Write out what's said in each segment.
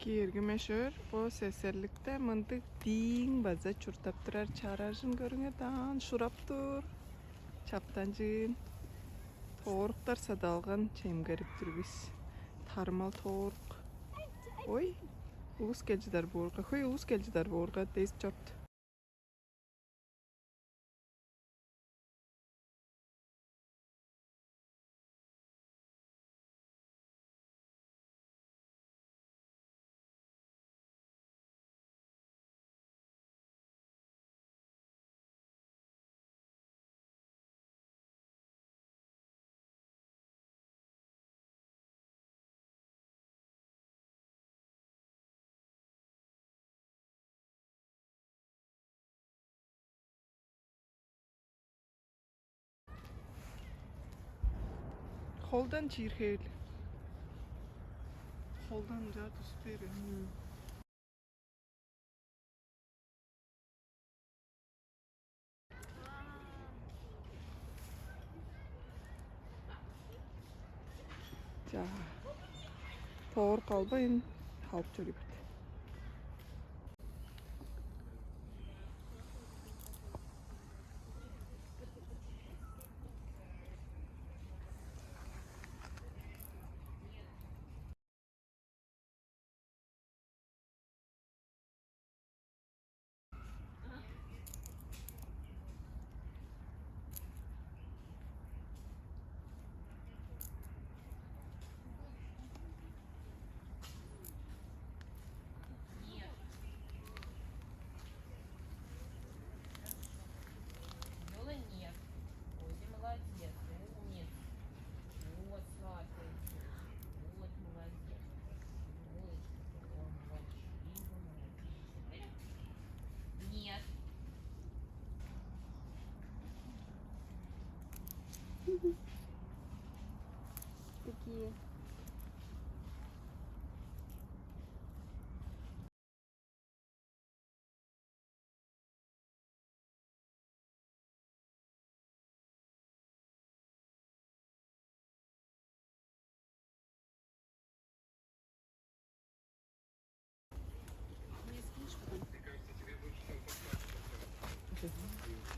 Киерге мешөр, о сесерлікте мындық дейін база чуртап тұрар чаражын көріңе дан шурап тұр. Чаптан жын торықтар садалған чемгеріп тұрбіз. Тармал торық. Ой, ұғыз келжідар борға. Хой, ұғыз келжідар борға дейіз чорт. Қолдан чирхейл. Қолдан жат үстері. Жа, тоғыр қалбайын қалып жөрі бәді. Такие.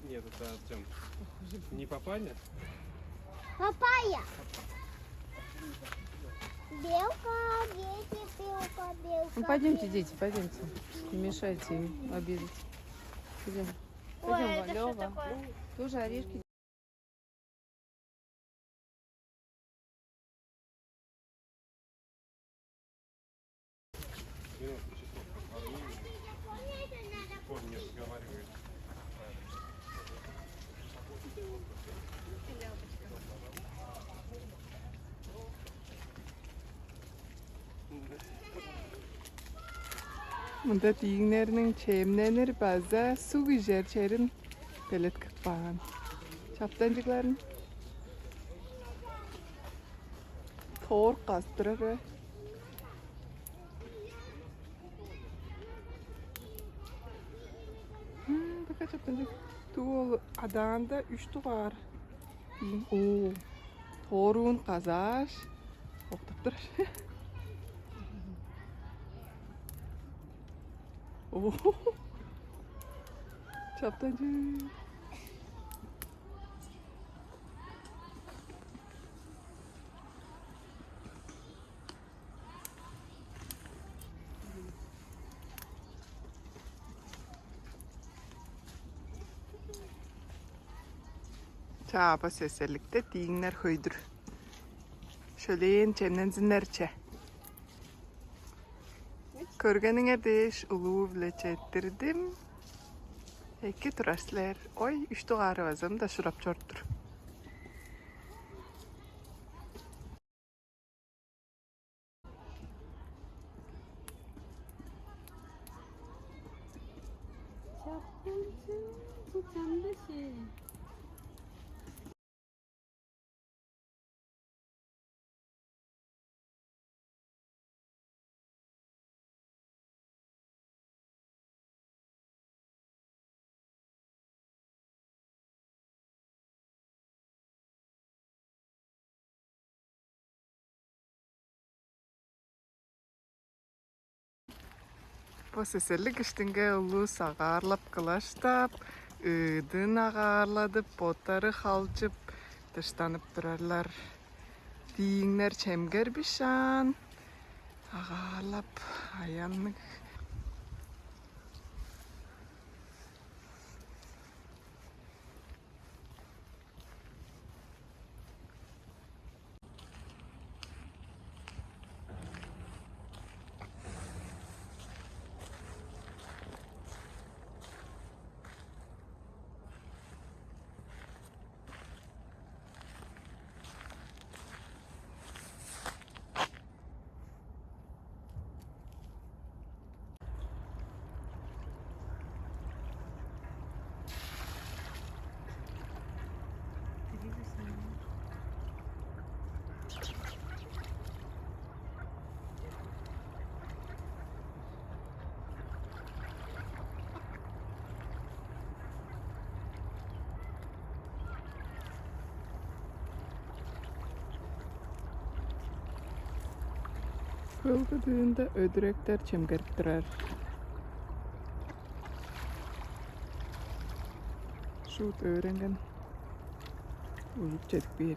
Нет, это Артем. Не папаня? Папайя. Белка, дети, белка, белка. Ну, пойдемте, дети, пойдемте. Не мешайте им обедать. Пойдем. Ой, Пойдем, это что Лёва. такое? Тоже орешки. Минутку, часов покормили. Он не разговаривает. Мұнда дейгінерінің чемненер база су жер черін пелет кітпаған. Чаптан жыгларын тор қастырыр. Бака чаптан жыг. Туол аданда 3 туғар. О, торун қазаш. Оқтап тұрар. О, чаптан жыг. Çapa seserlikte deyinler höydür. Şöleyin çemnen zinlerçe. Körgeninge deş ulu vleçettirdim. Eki turaslar. Oy, 3 doğarı vazım da şurap çorttur. Bu canlısı. По сеселик иштинге улус агарлап кылаштап, ыдын агаарладып, поттары халжып, тыштанып турарлар. Тиңнер чемгер бишан, агарлап, аяннык. Kılgıdığında ödürekler çemgerip durar. Şut öğrengen uyup çedip bir